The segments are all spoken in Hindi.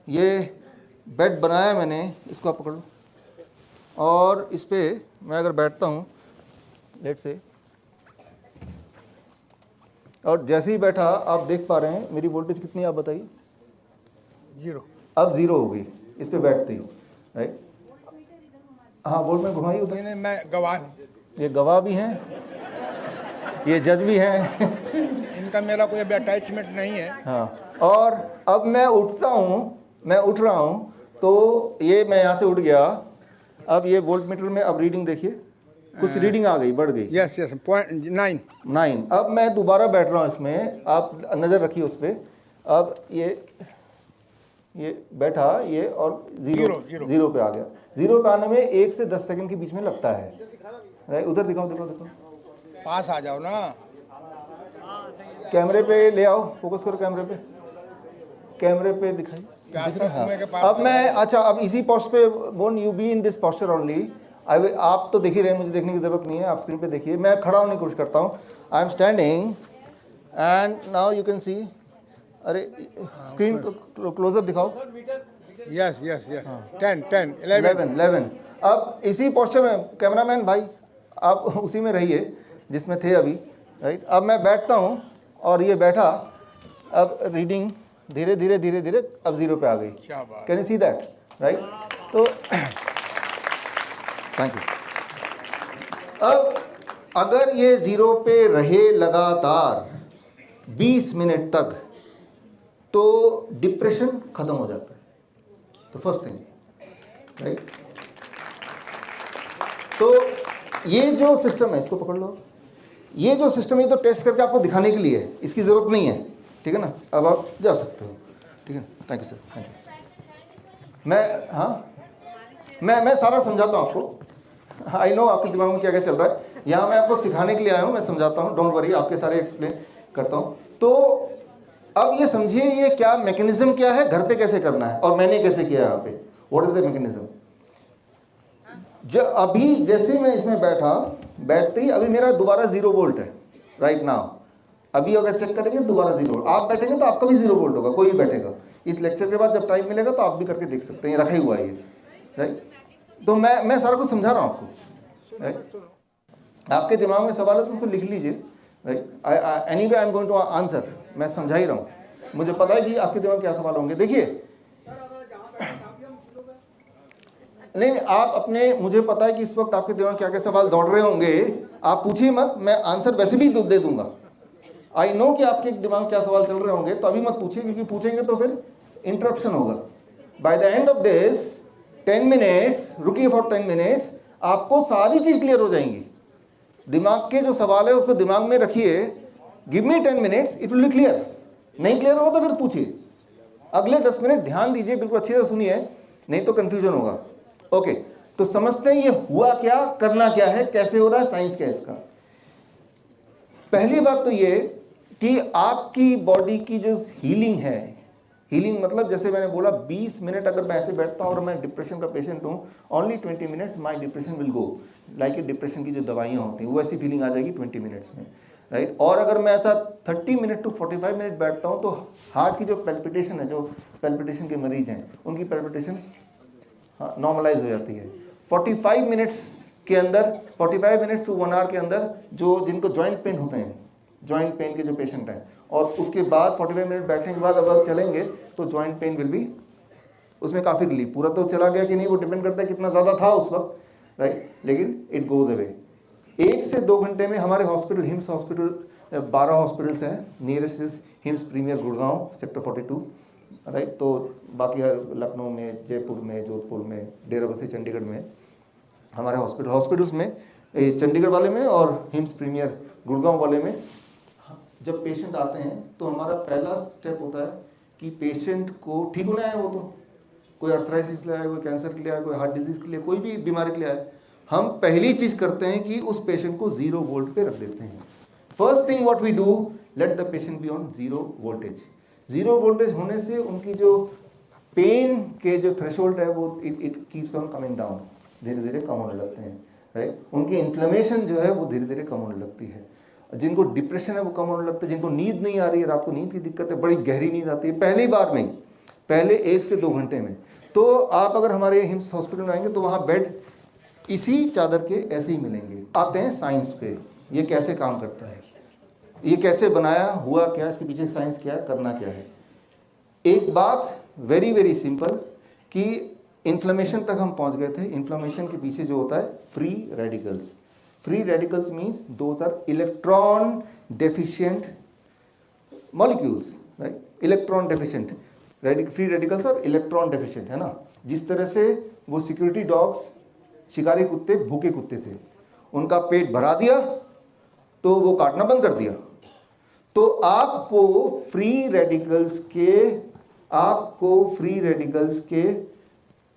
ये बेड बनाया मैंने, इसको आप पकड़ लो, और इस पर मैं अगर बैठता हूँ लेट से, और जैसे ही बैठा आप देख पा रहे हैं मेरी वोल्टेज कितनी है, आप बताइए। 0। अब 0 हो गई इस पे बैठते ही, राइट। हाँ वोल्ट में घुमाइए उधर। नहीं, मैं गवाह हूँ। ये गवाह भी हैं, ये जज भी हैं। इनका मेरा कोई अभी अटैचमेंट नहीं है। हाँ, और अब मैं उठता हूँ, मैं उठ रहा हूँ, तो ये मैं यहाँ से उठ गया। अब ये वोल्ट मीटर में अब रीडिंग देखिए, कुछ रीडिंग आ गई, बढ़ गई। Yes yes, 0.9। अब मैं दोबारा बैठ रहा हूँ इसमें, आप नज़र रखिए उस पर। अब ये बैठा ये, और जीरो पे आ गया। 0 पे आने में 1 से 10 सेकंड के बीच में लगता है, राइट। उधर दिखाओ, पास आ जाओ ना, कैमरे पे ले आओ, फोकस करो कैमरे पे दिखाइए। अब मैं, अच्छा, अब इसी पोस्ट पे, won't you be in this posture only. आप तो देख ही रहे, मुझे देखने की जरूरत नहीं है, आप स्क्रीन पे देखिए। मैं खड़ा होने की कोशिश करता हूँ, I am standing and now you can see. अरे स्क्रीन क्लोजअप दिखाओ। Yes yes yes, 10 11। अब इसी पोस्चर में, कैमरामैन भाई आप उसी में रहिए जिसमें थे अभी, राइट। अब मैं बैठता हूँ और ये बैठा, अब रीडिंग धीरे धीरे अब 0 पे आ गई। Can you see that, right. तो थैंक यू। अब अगर ये 0 पे रहे लगातार 20 मिनट तक, तो डिप्रेशन खत्म हो जाता है, तो फर्स्ट थिंग, राइट। तो ये जो सिस्टम है, इसको पकड़ लो, ये जो सिस्टम है तो टेस्ट करके आपको दिखाने के लिए है, इसकी ज़रूरत नहीं है, ठीक है ना। अब आप जा सकते हो, ठीक है। Thank you sir, thank you. मैं सारा समझाता हूँ आपको। आई नो आपके दिमाग में क्या क्या चल रहा है, यहाँ मैं आपको सिखाने के लिए आया हूँ, मैं समझाता हूँ, डोंट वरी, आपके सारे एक्सप्लेन करता हूँ। तो अब ये समझिए ये क्या मैकेनिज्म क्या है, घर पे कैसे करना है, और मैंने कैसे किया यहाँ पे, व्हाट इज द मैकेनिज्म। अभी जैसे मैं इसमें बैठते ही अभी मेरा दोबारा 0 वोल्ट है, राइट नाउ। अभी अगर चेक करेंगे दोबारा 0, आप बैठेंगे तो आपका भी 0 वोल्ट होगा, कोई भी बैठेगा। इस लेक्चर के बाद जब टाइम मिलेगा तो आप भी करके देख सकते हैं, रखा ही हुआ है ये, राइट। तो मैं सारा कुछ समझा रहा हूँ आपको, राइट। आपके दिमाग में सवाल है तो उसको लिख लीजिए, right. Anyway I am going to answer, मैं समझा ही रहा हूँ, मुझे पता है कि आपके दिमाग में क्या सवाल होंगे। देखिए, नहीं आप अपने, मुझे पता है कि इस वक्त आपके दिमाग क्या क्या सवाल दौड़ रहे होंगे, आप पूछिए मत, मैं आंसर वैसे भी दे दूंगा। आई नो कि आपके दिमाग में क्या सवाल चल रहे होंगे, तो अभी मत पूछिए, क्योंकि पूछेंगे तो फिर इंटरप्शन होगा। By the end of this 10 minutes, रुकिए फॉर 10 मिनट्स, आपको सारी चीज क्लियर हो जाएंगी। दिमाग के जो सवाल है उसको दिमाग में रखिए, give me 10 minutes, it will be clear. नहीं क्लियर होगा तो फिर पूछिए, अगले 10 मिनट ध्यान दीजिए, बिल्कुल अच्छे से सुनिए, नहीं तो कंफ्यूजन होगा। ओके, तो समझते हैं ये हुआ क्या, करना क्या है, कैसे हो रहा है, साइंस क्या है इसका। पहली बात तो ये कि आपकी बॉडी की जो हीलिंग है, हीलिंग मतलब जैसे मैंने बोला 20 मिनट अगर मैं ऐसे बैठता हूँ और मैं डिप्रेशन का पेशेंट हूँ, only 20 minutes my depression will go, like depression की जो दवाइयाँ होती हैं वो ऐसी फीलिंग आ जाएगी 20 मिनट्स में, राइट। और अगर मैं ऐसा 30 मिनट टू 45 मिनट बैठता हूँ तो हार्ट की जो पैल्पिटेशन है, जो पैल्पिटेशन के मरीज हैं उनकी पैल्पिटेशन नॉर्मलाइज हो जाती है। 45 मिनट्स के अंदर, 45 मिनट्स टू 1 आवर के अंदर, जो जिनको जॉइंट पेन होते हैं, जॉइंट पेन के जो पेशेंट हैं, और उसके बाद 45 मिनट बैठने के बाद अब चलेंगे तो जॉइंट पेन विल बी, उसमें काफ़ी रिलीफ, पूरा तो चला गया कि नहीं वो डिपेंड करता है कितना ज़्यादा था उस वक्त, राइट, लेकिन इट गोज अवे। 1 से 2 घंटे में हमारे हॉस्पिटल, हिम्स हॉस्पिटल, 12 हॉस्पिटल्स हैं, nearest is HIMS premier Gurgaon sector 42, right. तो बाकी लखनऊ में, जयपुर में, जोधपुर में, डेराबस्सी चंडीगढ़ में हमारे हॉस्पिटल्स में, चंडीगढ़ वाले में और हिम्स प्रीमियर गुड़गांव वाले में जब पेशेंट आते हैं तो हमारा पहला स्टेप होता है कि पेशेंट को ठीक होना है, वो तो कोई अर्थराइटिस के लिए आए, कोई कैंसर के लिए आए, कोई हार्ट डिजीज के लिए, कोई भी बीमारी के लिए आए, हम पहली चीज़ करते हैं कि उस पेशेंट को 0 वोल्ट पे रख देते हैं। First thing what we do, let the patient be on 0 voltage. 0 voltage होने से उनकी जो पेन के जो थ्रेशोल्ड है वो it keeps on coming down, धीरे धीरे कम होने लगते हैं, राइट। उनकी इन्फ्लेमेशन जो है वो धीरे धीरे कम होने लगती है। जिनको डिप्रेशन है वो कम होने लगता है, जिनको नींद नहीं आ रही है, रात को नींद की दिक्कत है, बड़ी गहरी नींद आती है पहली बार में, पहले 1 से 2 घंटे में। तो आप अगर हमारे हिम्स हॉस्पिटल में आएंगे तो वहाँ बेड इसी चादर के ऐसे ही मिलेंगे। आते हैं साइंस पे, ये कैसे काम करता है, ये कैसे बनाया, हुआ क्या, इसके पीछे साइंस क्या है, करना क्या है। एक बात वेरी वेरी सिंपल कि इन्फ्लेमेशन तक हम पहुंच गए थे। इन्फ्लेमेशन के पीछे जो होता है free radicals. Free radicals means those are electron deficient molecules, right. Electron deficient free radicals और इलेक्ट्रॉन डेफिशिएंट, है ना। जिस तरह से वो सिक्योरिटी डॉग्स, शिकारी कुत्ते, भूखे कुत्ते थे, उनका पेट भरा दिया तो वो काटना बंद कर दिया। तो आपको फ्री रेडिकल्स के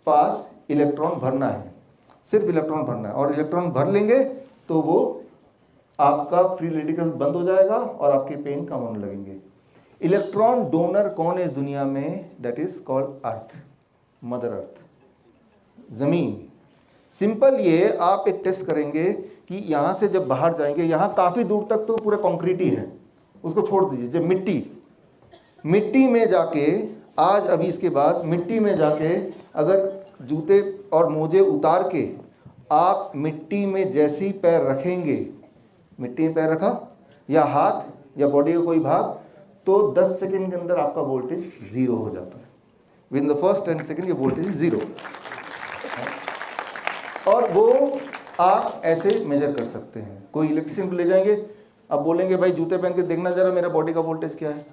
पास इलेक्ट्रॉन भरना है, सिर्फ इलेक्ट्रॉन भरना है। और इलेक्ट्रॉन भर लेंगे तो वो आपका फ्री रेडिकल बंद हो जाएगा और आपके पेन कम होने लगेंगे। इलेक्ट्रॉन डोनर कौन है इस दुनिया में? That is called earth, mother earth, जमीन। सिंपल ये आप एक टेस्ट करेंगे कि यहाँ से जब बाहर जाएंगे, यहाँ काफ़ी दूर तक तो पूरा कंक्रीट ही है, उसको छोड़ दीजिए। जब मिट्टी में जाके, आज अभी इसके बाद मिट्टी में जाके अगर जूते और मोजे उतार के आप मिट्टी में जैसे ही पैर रखेंगे, मिट्टी में पैर रखा या हाथ या बॉडी का कोई भाग, तो 10 सेकंड के अंदर आपका वोल्टेज 0 हो जाता है। विद द फर्स्ट 10 सेकंड ये वोल्टेज 0। और वो आप ऐसे मेजर कर सकते हैं। कोई इलेक्ट्रिशियन को ले जाएंगे, अब बोलेंगे भाई जूते पहन के देखना जरा मेरा बॉडी का वोल्टेज क्या है,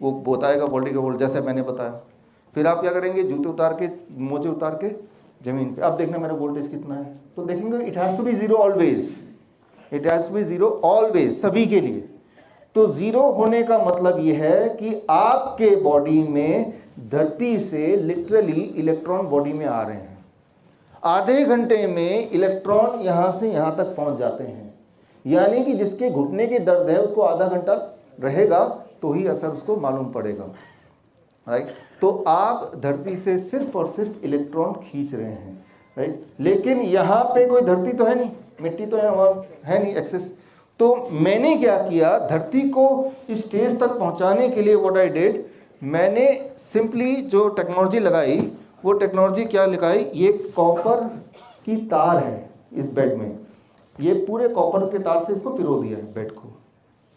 वो बताएगा बॉडी का वोल्टेज जैसे मैंने बताया। फिर आप क्या करेंगे, जूते उतार के, मोजे उतार के जमीन पे, अब देखना मेरा वोल्टेज कितना है, तो देखेंगे it has to be 0 always, it has to be 0 always, सभी के लिए। तो 0 होने का मतलब ये है कि आपके बॉडी में धरती से लिटरली इलेक्ट्रॉन बॉडी में आ रहे हैं। आधे घंटे में इलेक्ट्रॉन यहाँ से यहाँ तक पहुँच जाते हैं। यानी कि जिसके घुटने के दर्द है उसको आधा घंटा रहेगा तो ही असर उसको मालूम पड़ेगा, राइट। तो आप धरती से सिर्फ और सिर्फ इलेक्ट्रॉन खींच रहे हैं, राइट। लेकिन यहाँ पे कोई धरती तो है नहीं, मिट्टी तो यहाँ है नहीं एक्सेस। तो मैंने क्या किया, धरती को इस स्टेज तक पहुँचाने के लिए व्हाट आई डिड, मैंने सिंपली जो टेक्नोलॉजी लगाई, वो टेक्नोलॉजी क्या लगाई, ये कॉपर की तार है इस बेड में, ये पूरे कॉपर के तार से इसको पिरो दिया है बेड को।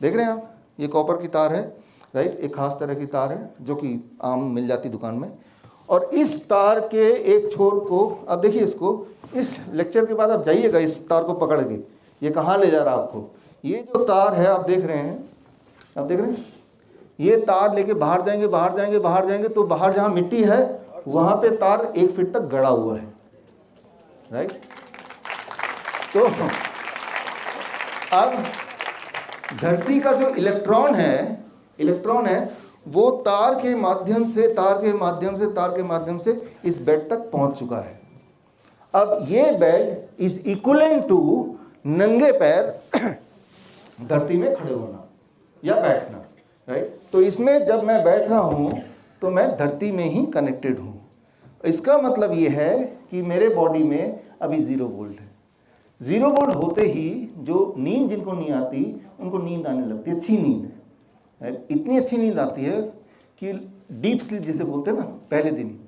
देख रहे हैं आप, ये कॉपर की तार है, राइट। एक खास तरह की तार है जो कि आम मिल जाती दुकान में। और इस तार के एक छोर को, अब देखिए इसको, इस लेक्चर के बाद आप जाइएगा इस तार को पकड़ के, ये कहाँ ले जा रहा है आपको। ये जो तार है आप देख रहे हैं, आप देख रहे हैं, ये तार लेके बाहर जाएंगे, बाहर जाएंगे, बाहर जाएंगे, तो बाहर जहाँ मिट्टी है वहाँ पे तार 1 फीट तक गड़ा हुआ है, राइट। तो अब धरती का जो इलेक्ट्रॉन है वो तार के माध्यम से इस बेड तक पहुंच चुका है। अब ये बेड इज इक्विवेलेंट टू नंगे पैर धरती में खड़े होना या बैठना, राइट। तो इसमें जब मैं बैठ रहा हूं तो मैं धरती में ही कनेक्टेड हूं। इसका मतलब ये है कि मेरे बॉडी में अभी 0 वोल्ट है। 0 वोल्ट होते ही जो नींद जिनको नहीं आती उनको नींद आने लगती है, अच्छी नींद, राइट। इतनी अच्छी नींद आती है कि डीप स्लीप जिसे बोलते हैं ना, पहले दिन ही।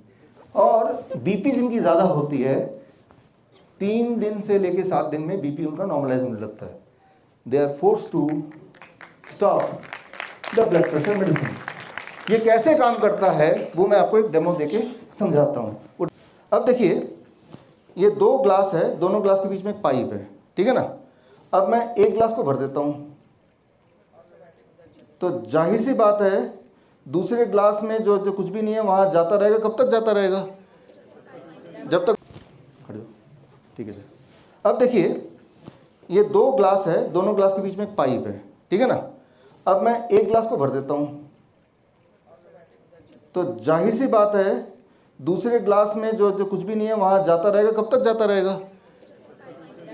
और बीपी जिनकी ज़्यादा होती है, 3 दिन से लेके 7 दिन में बीपी उनका नॉर्मलाइज होने लगता है। They are forced to stop the blood pressure medicine. ये कैसे काम करता है वो मैं आपको एक डेमो देके समझाता हूँ। अब देखिए, ये 2 ग्लास है, दोनों ग्लास के बीच में एक पाइप है, ठीक है ना। अब मैं एक ग्लास को भर देता हूँ, तो जाहिर सी बात है दूसरे ग्लास में जो कुछ भी नहीं है वहाँ जाता रहेगा। कब तक जाता रहेगा? जब तक, ठीक है सर। अब देखिए, ये 2 ग्लास है, दोनों ग्लास के बीच में एक पाइप है, ठीक है ना। अब मैं एक ग्लास को भर देता हूँ, तो जाहिर सी बात है दूसरे ग्लास में जो कुछ भी नहीं है वहाँ जाता रहेगा। कब तक जाता रहेगा?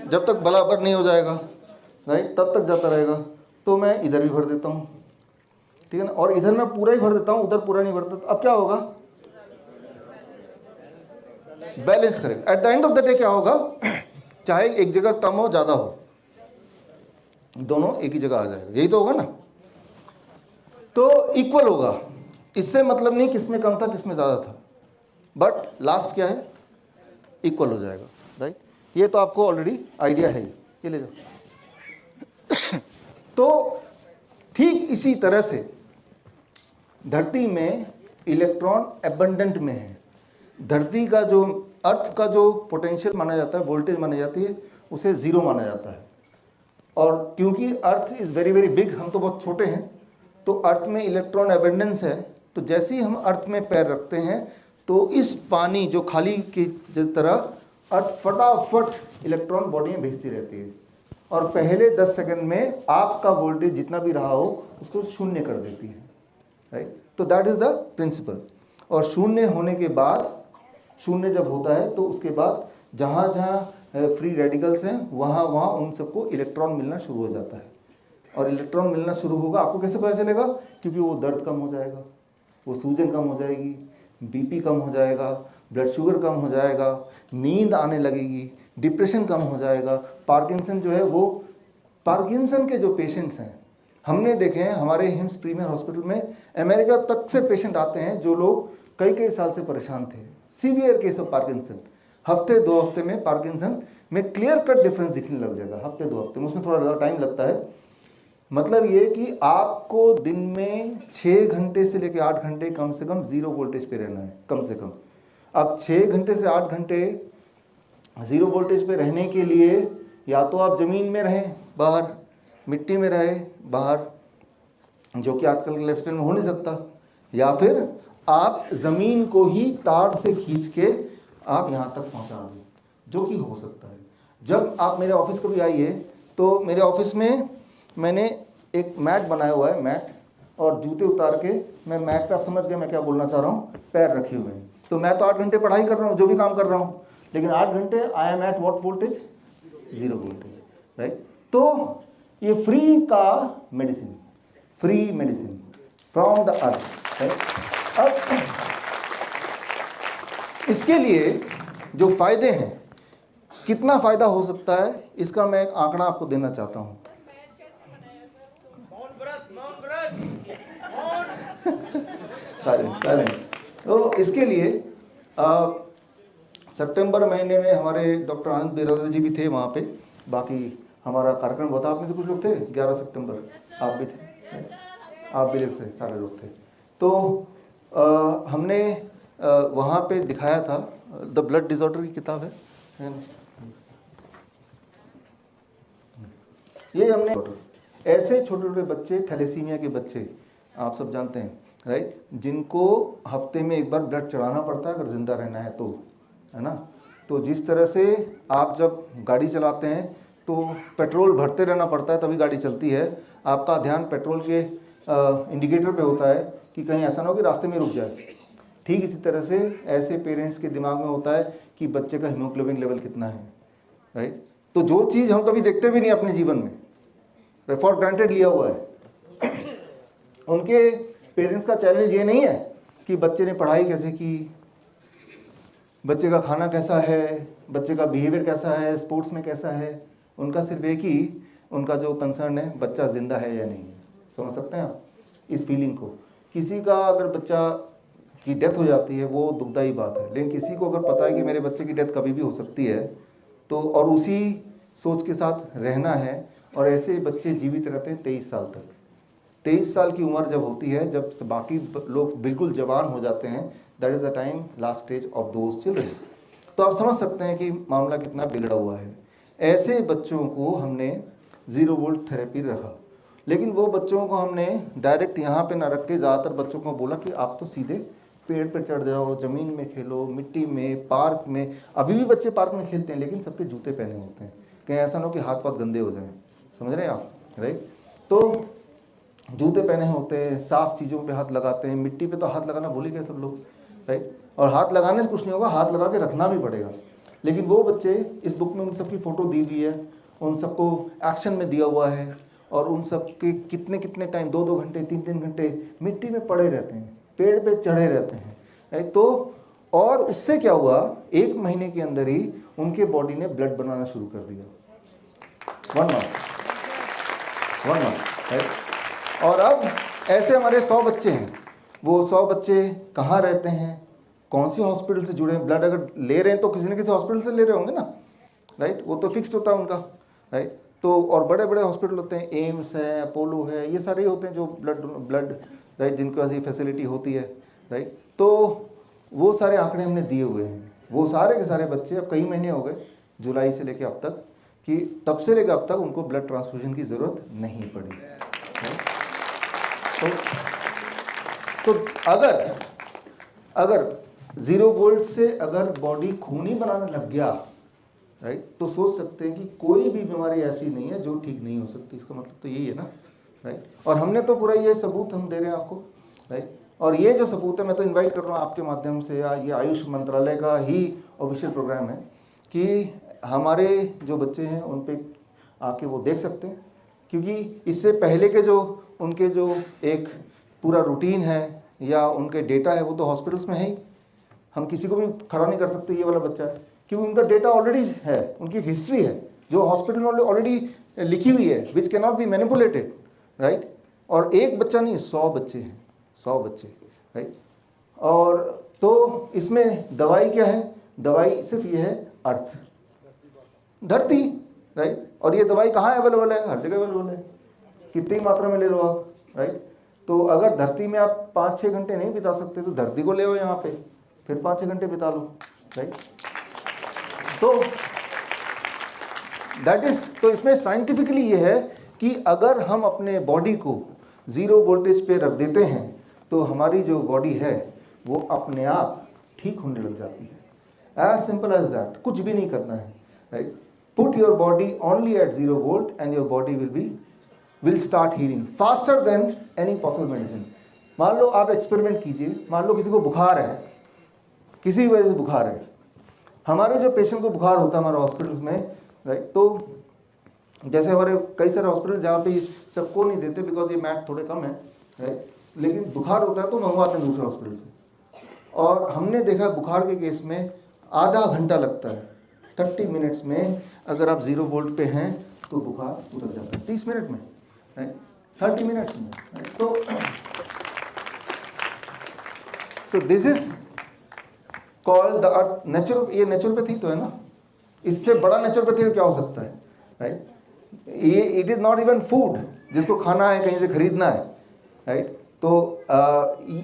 जब तक बराबर नहीं हो जाएगा, राइट, तब तक जाता रहेगा। तो मैं इधर भी भर देता हूँ, ठीक है ना। और इधर मैं पूरा ही भर देता हूँ, उधर पूरा नहीं भरता। अब क्या होगा? बैलेंस करेगा। At the end of the day क्या होगा, चाहे एक जगह कम हो ज़्यादा हो, दोनों एक ही जगह आ जाएगा। यही तो होगा ना, तो इक्वल होगा। इससे मतलब नहीं किसमें कम था किसमें ज़्यादा था, बट लास्ट क्या है, इक्वल हो जाएगा, राइट। ये तो आपको ऑलरेडी आइडिया है, ये ले जाओ। तो ठीक इसी तरह से धरती में इलेक्ट्रॉन एबंडेंट में है। धरती का जो अर्थ का जो पोटेंशियल माना जाता है, वोल्टेज मानी जाती है, उसे ज़ीरो माना जाता है। और क्योंकि earth is very very big, हम तो बहुत छोटे हैं, तो अर्थ में इलेक्ट्रॉन एबंडेंस है। तो जैसे ही हम अर्थ में पैर रखते हैं तो इस पानी जो खाली की तरह अर्थ फटाफट इलेक्ट्रॉन बॉडी में भेजती रहती है, और पहले 10 सेकंड में आपका वोल्टेज जितना भी रहा हो उसको शून्य कर देती है, राइट। तो दैट इज़ द प्रिंसिपल। और शून्य होने के बाद, शून्य जब होता है तो उसके बाद जहाँ जहाँ फ्री रेडिकल्स हैं वहाँ वहाँ उन सबको इलेक्ट्रॉन मिलना शुरू हो जाता है। और इलेक्ट्रॉन मिलना शुरू होगा, आपको कैसे पता चलेगा? क्योंकि वो दर्द कम हो जाएगा, वो सूजन कम हो जाएगी, बीपी कम हो जाएगा, ब्लड शुगर कम हो जाएगा, नींद आने लगेगी, डिप्रेशन कम हो जाएगा। पार्किंसन जो है वो, पार्किंसन के जो पेशेंट्स हैं हमने देखे हैं हमारे हिम्स प्रीमियर हॉस्पिटल में, अमेरिका तक से पेशेंट आते हैं जो लोग कई कई साल से परेशान थे, सीवियर केस ऑफ पार्किंसन। हफ्ते 2 हफ्ते में पार्किंसन में क्लियर कट डिफरेंस दिखने लग जाएगा, हफ्ते 2 हफ्ते में, उसमें थोड़ा ज़्यादा टाइम लगता है। मतलब ये कि आपको दिन में 6 घंटे से लेकर 8 घंटे कम से कम ज़ीरो वोल्टेज पे रहना है, कम से कम। अब 6 घंटे से 8 घंटे ज़ीरो वोल्टेज पे रहने के लिए या तो आप ज़मीन में रहें बाहर, मिट्टी में रहे बाहर, जो कि आजकल के लाइफस्टाइल में हो नहीं सकता, या फिर आप ज़मीन को ही तार से खींच के आप यहाँ तक पहुँचा दें, जो कि हो सकता है। जब आप मेरे ऑफिस को भी आइए तो मेरे ऑफिस में मैंने एक मैट बनाया हुआ है, मैट, और जूते उतार के मैं मैट पे, आप समझ गए मैं क्या बोलना चाह रहा हूँ, पैर रखे हुए हैं। तो मैं तो 8 घंटे पढ़ाई कर रहा हूँ, जो भी काम कर रहा हूँ, लेकिन 8 घंटे I am at what voltage, zero voltage, right. तो ये फ्री का medicine, free medicine from the earth, right. अब इसके लिए जो फायदे हैं, कितना फायदा हो सकता है, इसका मैं एक आंकड़ा आपको देना चाहता हूँ। साइलेंट। तो इसके लिए सितंबर महीने में हमारे डॉक्टर आनंद बिरादर जी भी थे वहाँ पे, बाकी हमारा कार्यक्रम हुआ था, आप में से कुछ लोग थे, 11 सितंबर आप भी थे, आप भी थे, सारे लोग थे। तो हमने वहाँ पे दिखाया था, द ब्लड डिसऑर्डर की किताब है ना, ये हमने ऐसे छोटे छोटे बच्चे, थैलेसीमिया के बच्चे, आप सब जानते हैं, राइट, जिनको हफ्ते में एक बार ब्लड चढ़ाना पड़ता है अगर ज़िंदा रहना है तो, है ना। तो जिस तरह से आप जब गाड़ी चलाते हैं तो पेट्रोल भरते रहना पड़ता है तभी गाड़ी चलती है, आपका ध्यान पेट्रोल के इंडिकेटर पे होता है कि कहीं ऐसा ना हो कि रास्ते में रुक जाए। ठीक इसी तरह से ऐसे पेरेंट्स के दिमाग में होता है कि बच्चे का हीमोग्लोबिन लेवल कितना है, राइट। तो जो चीज़ हम कभी देखते भी नहीं अपने जीवन में, फॉर ग्रांटेड लिया हुआ है, उनके पेरेंट्स का चैलेंज ये नहीं है कि बच्चे ने पढ़ाई कैसे की, बच्चे का खाना कैसा है, बच्चे का बिहेवियर कैसा है, स्पोर्ट्स में कैसा है। उनका सिर्फ एक ही उनका जो कंसर्न है, बच्चा जिंदा है या नहीं। समझ सकते हैं आप इस फीलिंग को? किसी का अगर बच्चा की डेथ हो जाती है वो दुखदायी बात है, लेकिन किसी को अगर पता है कि मेरे बच्चे की डेथ कभी भी हो सकती है, तो और उसी सोच के साथ रहना है, और ऐसे बच्चे जीवित रहते हैं 23 साल तक। 23 साल की उम्र जब होती है, जब बाकी लोग बिल्कुल जवान हो जाते हैं, that is the time last stage of those children. तो आप समझ सकते हैं कि मामला कितना बिगड़ा हुआ है। ऐसे बच्चों को हमने ज़ीरो वोल्ट थेरेपी रखा, लेकिन वो बच्चों को हमने डायरेक्ट यहाँ पे ना रख के ज़्यादातर बच्चों को बोला कि आप तो सीधे पेड़ पर चढ़ जाओ, ज़मीन में खेलो, मिट्टी में, पार्क में। अभी भी बच्चे पार्क में खेलते हैं, लेकिन सबके जूते पहने होते हैं, कहीं ऐसा ना हो कि हाथ पाथ गंदे हो जाएं। समझ रहे हैं आप, राइट। तो जूते पहने होते हैं, साफ चीज़ों पे हाथ लगाते हैं, मिट्टी पे तो हाथ लगाना भूल ही गए सब लोग, राइट। और हाथ लगाने से कुछ नहीं होगा, हाथ लगा के रखना भी पड़ेगा। लेकिन वो बच्चे, इस बुक में उन सबकी फ़ोटो दी हुई है, उन सबको एक्शन में दिया हुआ है, और उन सब के कितने कितने टाइम, 2-2 घंटे, 3-3 घंटे मिट्टी में पड़े रहते हैं, पेड़ पे चढ़े रहते हैं, राइट। तो और उससे क्या हुआ, 1 महीने के अंदर ही उनके बॉडी ने ब्लड बनाना शुरू कर दिया, 1 मंथ, राइट। और अब ऐसे हमारे 100 बच्चे हैं, वो 100 बच्चे कहाँ रहते हैं, कौन सी हॉस्पिटल से जुड़े हैं, ब्लड अगर ले रहे हैं तो किसी न किसी हॉस्पिटल से ले रहे होंगे ना, राइट, वो तो फिक्स्ड होता है उनका, राइट। तो और बड़े बड़े हॉस्पिटल होते हैं, एम्स है, अपोलो है, ये सारे होते हैं जो ब्लड राइट, जिनके पास ये फैसिलिटी होती है, राइट। तो वो सारे आंकड़े हमने दिए हुए हैं। वो सारे के सारे बच्चे, अब कई महीने हो गए जुलाई से लेकर अब तक, कि तब से लेकर अब तक उनको ब्लड ट्रांसफ्यूजन की ज़रूरत नहीं पड़ी। तो अगर 0 वोल्ट से अगर बॉडी खून ही बनाने लग गया, राइट, तो सोच सकते हैं कि कोई भी बीमारी ऐसी नहीं है जो ठीक नहीं हो सकती। इसका मतलब तो यही है ना, राइट। और हमने तो पूरा ये सबूत हम दे रहे हैं आपको, राइट। और ये जो सबूत है, मैं तो इनवाइट कर रहा हूँ आपके माध्यम से, या ये आयुष मंत्रालय का ही ऑफिशियल प्रोग्राम है कि हमारे जो बच्चे हैं उन पे आके वो देख सकते हैं, क्योंकि इससे पहले के जो उनके जो एक पूरा रूटीन है या उनके डेटा है वो तो हॉस्पिटल्स में है ही। हम किसी को भी खड़ा नहीं कर सकते ये वाला बच्चा है, क्योंकि उनका डेटा ऑलरेडी है, उनकी हिस्ट्री है जो हॉस्पिटल में ऑलरेडी लिखी हुई है, which can not be manipulated, right. और एक बच्चा नहीं, 100 बच्चे हैं, 100 बच्चे, राइट। और तो इसमें दवाई क्या है, दवाई सिर्फ ये है अर्थ, धरती, राइट। और ये दवाई कहाँ अवेलेबल है, हर जगह अवेलेबल है, कितनी मात्रा में ले लो आप, राइट। तो अगर धरती में आप 5-6 घंटे नहीं बिता सकते तो धरती को ले आओ यहाँ पे, फिर 5-6 घंटे बिता लो, राइट। तो दैट इज, तो इसमें साइंटिफिकली ये है कि अगर हम अपने बॉडी को 0 वोल्टेज पे रख देते हैं तो हमारी जो बॉडी है वो अपने आप ठीक होने लग जाती है। एज सिंपल एज दैट, कुछ भी नहीं करना है, right. Put your body only at 0 volt and your body will start healing faster than any possible medicine. मान लो आप एक्सपेरिमेंट कीजिए, मान लो किसी को बुखार है, किसी वजह से बुखार है, हमारे जो पेशेंट को बुखार होता है हमारे हॉस्पिटल्स में, राइट, तो जैसे हमारे कई सारे हॉस्पिटल जहाँ पे सबको नहीं देते बिकॉज ये मैट थोड़े कम है, राइट, लेकिन बुखार होता है तो मंगवाते हैं दूसरे हॉस्पिटल से। और हमने देखा बुखार के केस में आधा घंटा लगता है, 30 मिनट्स में अगर आप 0 वोल्ट पे हैं तो बुखार उतर जाता है 30 मिनट में, राइट, 30 मिनट्स में, राइट। तो so this is called the earth natural, ये नेचुरोपैथी तो है ना, इससे बड़ा नेचुरोपैथी क्या हो सकता है, राइट। ये it is not even food जिसको खाना है, कहीं से खरीदना है, राइट। तो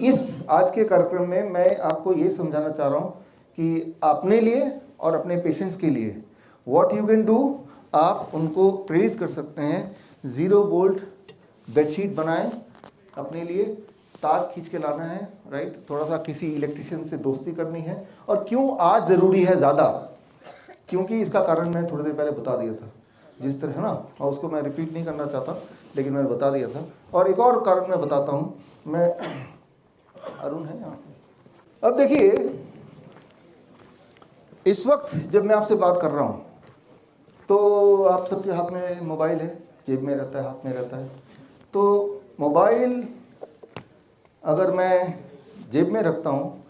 इस आज के कार्यक्रम में मैं आपको ये समझाना चाह रहा हूँ कि अपने लिए और अपने पेशेंट्स के लिए व्हाट यू कैन डू, आप उनको प्रेरित कर सकते हैं। 0 वोल्ट बेडशीट बनाएं अपने लिए, तार खींच के लाना है, राइट, थोड़ा सा किसी इलेक्ट्रिशियन से दोस्ती करनी है। और क्यों आज ज़रूरी है ज़्यादा, क्योंकि इसका कारण मैंने थोड़ी देर पहले बता दिया था जिस तरह है ना, और उसको मैं रिपीट नहीं करना चाहता लेकिन मैंने बता दिया था। और एक और कारण मैं बताता हूँ, मैं अरुण है यहाँ पे। अब देखिए, इस वक्त जब मैं आपसे बात कर रहा हूँ तो आप सबके हाथ में मोबाइल है, जेब में रहता है, हाथ में रहता है। तो मोबाइल अगर मैं जेब में रखता हूँ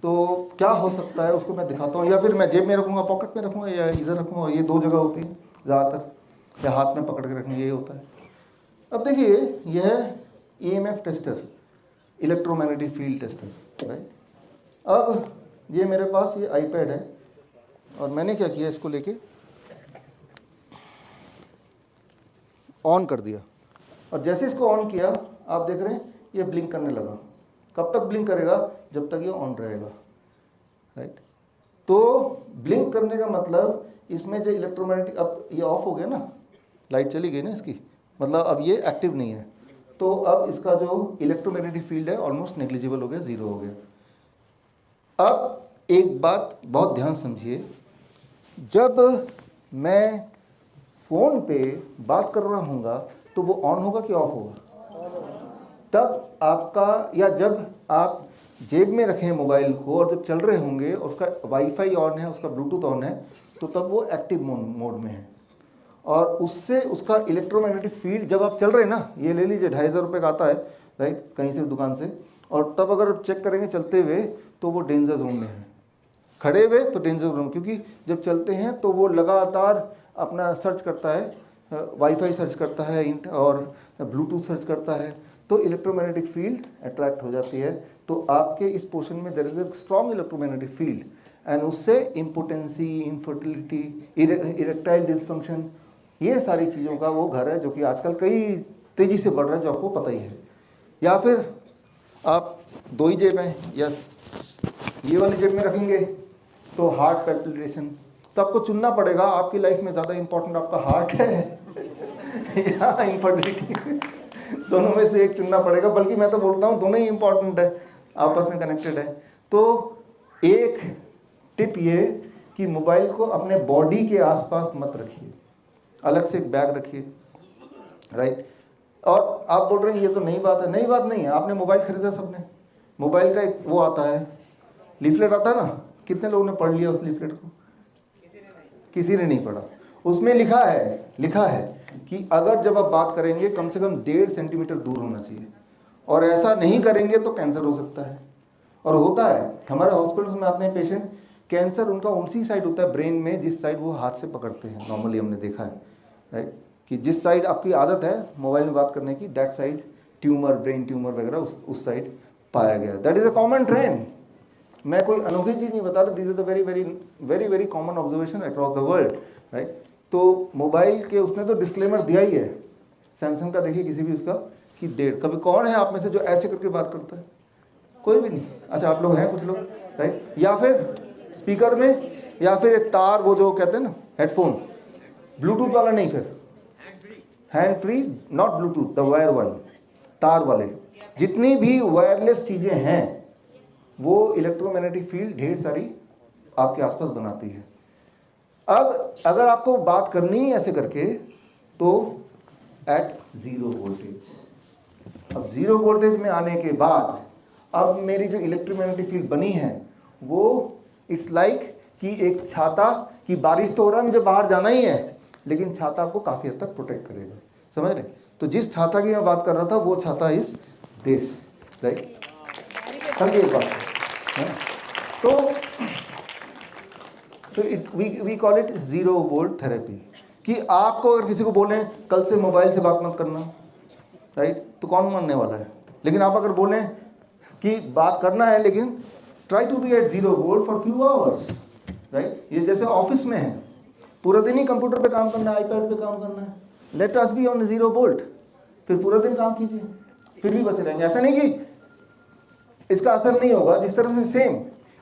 तो क्या हो सकता है उसको मैं दिखाता हूँ, या फिर मैं जेब में रखूँगा, पॉकेट में रखूँगा, या इधर रखूँगा। ये 2 जगह होती है ज़्यादातर, या हाथ में पकड़ के रखना, ये होता है। अब देखिए, यह EMF tester, electromagnetic field tester, right. अब ये मेरे पास ये iPad है और मैंने क्या किया, इसको लेके ऑन कर दिया, और जैसे इसको ऑन किया आप देख रहे हैं ये ब्लिंक करने लगा। कब तक ब्लिंक करेगा, जब तक ये ऑन रहेगा, राइट। तो ब्लिंक करने का मतलब इसमें जो इलेक्ट्रोमैग्नेटिक, अब ये ऑफ हो गया ना, लाइट चली गई ना इसकी, मतलब अब ये एक्टिव नहीं है, तो अब इसका जो इलेक्ट्रोमैग्नेटिक फील्ड है ऑलमोस्ट नेग्लिजिबल हो गया, 0 हो गया। अब एक बात बहुत ध्यान समझिए, जब मैं फ़ोन पे बात कर रहा हूँगा तो वो ऑन होगा कि ऑफ होगा, तब आपका, या जब आप जेब में रखें मोबाइल को और जब चल रहे होंगे, उसका वाईफाई ऑन है, उसका ब्लूटूथ ऑन है, तो तब वो एक्टिव मोड में है। और उससे उसका इलेक्ट्रोमैग्नेटिक फील्ड, जब आप चल रहे हैं ना, ये ले लीजिए 2,500 रुपये का आता है, राइट, कहीं से दुकान से, और तब अगर चेक करेंगे चलते हुए तो वो डेंजर जोन में है, खड़े हुए तो डेंजर जोन, क्योंकि जब चलते हैं तो वो लगातार अपना सर्च करता है, वाईफाई सर्च करता है और ब्लूटूथ सर्च करता है, तो इलेक्ट्रोमैग्नेटिक फील्ड अट्रैक्ट हो जाती है, तो आपके इस पोर्शन में there is a strong electromagnetic field and उससे इम्पोटेंसी, इनफर्टिलिटी, इरेक्टाइल डिसफंक्शन, ये सारी चीज़ों का वो घर है जो कि आजकल कई तेज़ी से बढ़ रहा है, जो आपको पता ही है। या फिर आप दो ही जेब हैं, या ये वाली जेब में रखेंगे तो हार्ट पैल्पिटेशन, तो आपको चुनना पड़ेगा आपकी लाइफ में ज़्यादा इंपॉर्टेंट आपका हार्ट है या इनफर्टिलिटी, दोनों में से एक चुनना पड़ेगा। बल्कि मैं तो बोलता हूँ दोनों ही इंपॉर्टेंट है, आपस में कनेक्टेड है। तो एक टिप ये कि मोबाइल को अपने बॉडी के आसपास मत रखिए, अलग से एक बैग रखिए, राइट। और आप बोल रहे हैं ये तो नई बात है, नई बात नहीं है। आपने मोबाइल खरीदा, सबने मोबाइल का एक वो आता है, लीफलेट आता है ना, कितने लोगों ने पढ़ लिया उस लीफलेट को? किसी ने नहीं पढ़ा। उसमें लिखा है कि अगर जब आप बात करेंगे कम से कम 1.5 सेंटीमीटर दूर होना चाहिए, और ऐसा नहीं करेंगे तो कैंसर हो सकता है। और होता है, हमारे हॉस्पिटल्स में आते हैं पेशेंट, कैंसर उनका उसी साइड होता है ब्रेन में जिस साइड वो हाथ से पकड़ते हैं। नॉर्मली हमने देखा है, राइट, कि जिस साइड आपकी आदत है मोबाइल में बात करने की, that side tumour, brain tumour वगैरह उस साइड पाया गया। That is a common trend. मैं कोई अनोखी चीज़ नहीं बता रहा, this is the very very very very common observation across the world, right. तो मोबाइल के उसने तो डिस्क्लेमर दिया ही है, सैमसंग का देखिए किसी भी उसका कि 1.5। कभी कौन है आप में से जो ऐसे करके बात करता है? कोई भी नहीं। अच्छा, आप लोग हैं कुछ लोग, राइट। या फिर स्पीकर में, या फिर एक तार, वो जो कहते हैं ना हेडफोन, ब्लूटूथ वाला नहीं, फिर hand free, not Bluetooth, the wire one, तार वाले। जितनी भी वायरलेस चीज़ें हैं वो इलेक्ट्रोमैग्नेटिक फील्ड ढेर सारी आपके आसपास बनाती है। अब अगर आपको बात करनी है ऐसे करके, तो एट 0 वोल्टेज। अब 0 वोल्टेज में आने के बाद अब मेरी जो इलेक्ट्रोमैग्नेटिक फील्ड बनी है वो इट्स लाइक कि एक छाता, की बारिश तो हो रहा है, मुझे बाहर जाना ही है, लेकिन छाता आपको काफ़ी हद तक प्रोटेक्ट करेगा, समझ रहे? तो जिस छाता की मैं बात कर रहा था वो छाता इस दिस, राइट। समझिए एक बात है ना? तो we call it 0 volt therapy. कि आपको अगर किसी को बोलें कल से मोबाइल से बात मत करना, राइट, तो कौन मानने वाला है? लेकिन आप अगर बोलें कि बात करना है लेकिन try to be at 0 volt for few hours, right. ये जैसे ऑफिस में है, पूरा दिन ही कंप्यूटर पे काम करना है, आईपैड पे काम करना है, let us B on 0 volt, फिर पूरा दिन काम कीजिए, फिर भी बचे रहेंगे। ऐसा नहीं कि इसका असर नहीं होगा, जिस तरह से सेम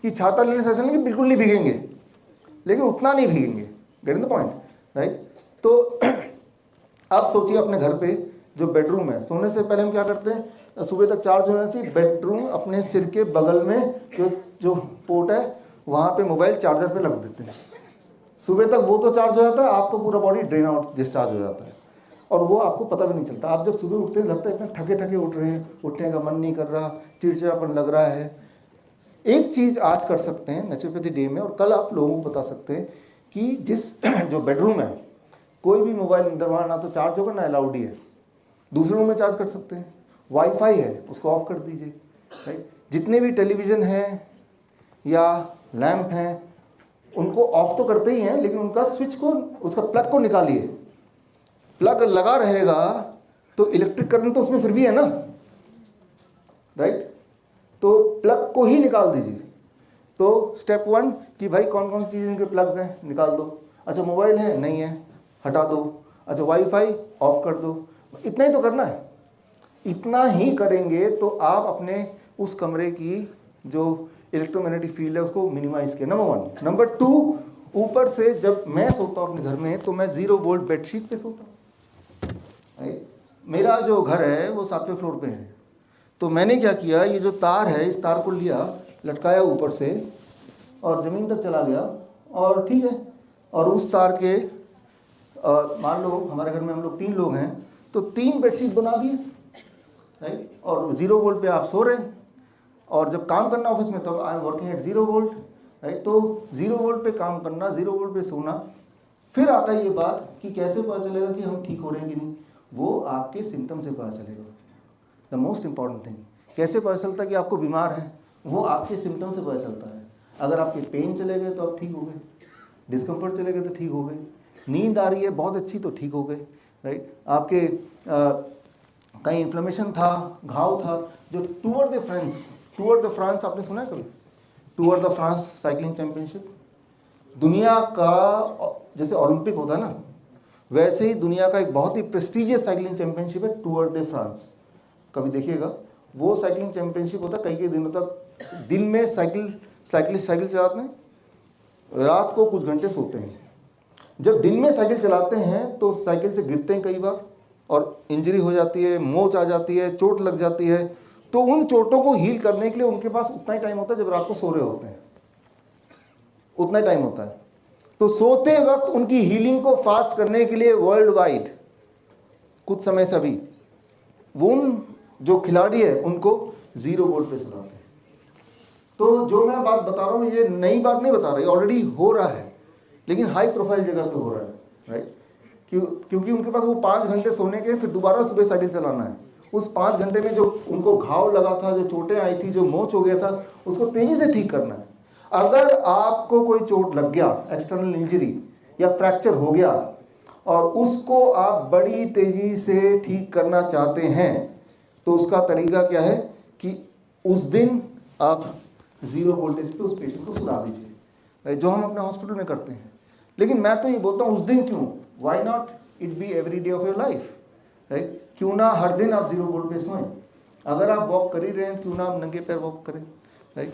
कि छाता लेने से ऐसा नहीं कि बिल्कुल नहीं भीगेंगे, लेकिन उतना नहीं भीगेंगे, गेट द पॉइंट, राइट। तो आप सोचिए अपने घर पे जो बेडरूम है, सोने से पहले हम क्या करते हैं, सुबह तक चार्ज होना चाहिए। बेडरूम अपने सिर के बगल में जो पोर्ट है वहाँ पे मोबाइल चार्जर पे लग देते हैं, सुबह तक वो तो चार्ज हो जाता है, आपको पूरा बॉडी ड्रेन आउट डिस्चार्ज हो जाता है, और वो आपको पता भी नहीं चलता। आप जब सुबह उठते हैं लगता है इतना थके थके उठ रहे हैं, उठने का मन नहीं कर रहा, चिड़चिड़ापन लग रहा है। एक चीज़ आज कर सकते हैं नेचुरोपैथी डे में, और कल आप लोगों को बता सकते हैं कि जिस जो बेडरूम है, कोई भी मोबाइल अंदर वहाँ ना तो चार्ज होगा ना अलाउड ही है, दूसरे रूम में चार्ज कर सकते हैं। वाईफाई है उसको ऑफ कर दीजिए, राइट। जितने भी टेलीविज़न हैं या लैंप हैं उनको ऑफ तो करते ही हैं, लेकिन उनका स्विच को, उसका प्लग को निकालिए। प्लग लगा रहेगा तो इलेक्ट्रिक करंट तो उसमें फिर भी है ना, राइट। तो प्लग को ही निकाल दीजिए। तो स्टेप 1 कि भाई कौन कौन सी चीज़ें के प्लग्स हैं, निकाल दो। अच्छा, मोबाइल है, नहीं है, हटा दो। अच्छा, वाईफाई ऑफ कर दो। इतना ही तो करना है। इतना ही करेंगे तो आप अपने उस कमरे की जो इलेक्ट्रोमैग्नेटिक फील्ड है उसको मिनिमाइज किया, नंबर 1। नंबर 2, ऊपर से जब मैं सोता हूँ अपने घर में तो मैं 0 वोल्ट बेडशीट पे सोता हूँ। मेरा जो घर है वो 7वें फ्लोर पे है, तो मैंने क्या किया, ये जो तार है इस तार को लिया, लटकाया ऊपर से और ज़मीन तक चला गया, और ठीक है। और उस तार के मान लो हमारे घर में हम लोग 3 लोग हैं, तो 3 बेडशीट बना दिए, राइट। और 0 वोल्ट पे आप सो रहे हैं, और जब काम करना ऑफिस में तो I am working at 0 volt, right. तो 0 वोल्ट पे काम करना, 0 वोल्ट पे सोना। फिर आता है ये बात कि कैसे पता चलेगा कि हम ठीक हो रहे हैं कि नहीं, वो आपके सिम्टम से पता चलेगा। द मोस्ट इंपॉर्टेंट थिंग, कैसे पता चलता है कि आपको बीमार है, वो आपके सिम्टम से पता चलता है। अगर आपके पेन चले गए तो आप ठीक हो गए, डिस्कम्फर्ट चले गए तो ठीक हो गए, नींद आ रही है बहुत अच्छी तो ठीक हो गए, राइट। आपके कहीं इन्फ्लेमेशन था, घाव था, जो टूर द फ्रांस आपने सुना है कभी? Tour the France cycling championship दुनिया का जैसे ओलंपिक होता है ना, वैसे ही दुनिया का एक बहुत ही प्रेस्टीजियस साइकिलिंग चैंपियनशिप है टूर द फ्रांस। कभी देखिएगा, वो साइकिलिंग चैंपियनशिप होता है कई दिनों तक। दिन में साइकिलिस्ट साइकिल चलाते हैं, रात को कुछ घंटे सोते हैं। जब दिन में साइकिल चलाते हैं तो साइकिल से गिरते हैं कई बार और इंजरी हो जाती है, मोच आ जाती है, चोट लग जाती है। तो उन चोटों को हील करने के लिए उनके पास उतना ही टाइम होता है जब रात को सो रहे होते हैं, उतना ही टाइम होता है। तो सोते वक्त उनकी हीलिंग को फास्ट करने के लिए वर्ल्ड वाइड कुछ समय से अभी वो उन जो खिलाड़ी है उनको 0 वोल्ट पे सुनाते हैं। तो जो मैं बात बता रहा हूँ ये नई बात नहीं बता रही, ऑलरेडी हो रहा है, लेकिन हाई प्रोफाइल जगह पे हो रहा है, राइट? क्योंकि उनके पास वो 5 घंटे सोने के, फिर दोबारा सुबह साइकिल चलाना है। उस 5 घंटे में जो उनको घाव लगा था, जो चोटें आई थी, जो मोच हो गया था, उसको तेजी से ठीक करना है। अगर आपको कोई चोट लग गया, एक्सटर्नल इंजरी या फ्रैक्चर हो गया और उसको आप बड़ी तेजी से ठीक करना चाहते हैं, तो उसका तरीका क्या है कि उस दिन आप 0 वोल्टेज पे उस पेशेंट को सुला दीजिए, जो हम अपने हॉस्पिटल में करते हैं। लेकिन मैं तो ये बोलता हूँ उस दिन क्यों, why not it be every day of your life, right? क्यों ना हर दिन आप 0 वोल्ट पे सोएं। अगर आप वॉक कर ही रहे हैं, क्यों ना आप नंगे पैर वॉक करें, राइट?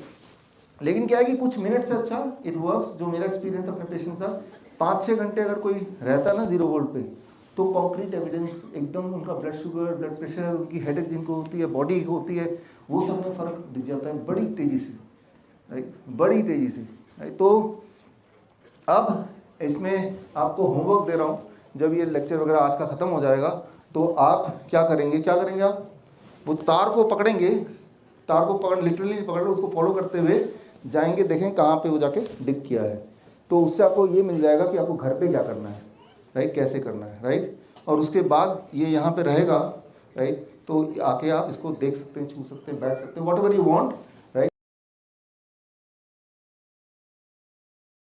लेकिन क्या है कि कुछ मिनट से अच्छा इट वर्क्स। जो मेरा एक्सपीरियंस अपने पेशेंट का, 5-6 घंटे अगर कोई रहता है ना 0 वोल्ट पे, तो कॉन्क्रीट एविडेंस एकदम उनका ब्लड शुगर, ब्लड प्रेशर, उनकी हेडेक जिनको होती है, बॉडी होती है, वो सब में फ़र्क दिख जाता है बड़ी तेज़ी से, राइट? बड़ी तेज़ी से, राइट? तो अब इसमें आपको होमवर्क दे रहा हूँ। जब ये लेक्चर वगैरह आज का ख़त्म हो जाएगा तो आप क्या करेंगे आप वो तार को पकड़ेंगे, तार को पकड़ लिटरली नहीं पकड़ लो, उसको फॉलो करते हुए जाएंगे, देखें कहाँ पे वो जाके डिग किया है। तो उससे आपको ये मिल जाएगा कि आपको घर पे क्या करना है, राइट? कैसे करना है, राइट? और उसके बाद ये यहाँ पे रहेगा, राइट? तो आके आप इसको देख सकते हैं, छू सकते हैं, बैठ सकते हैं, व्हाटएवर यू वांट।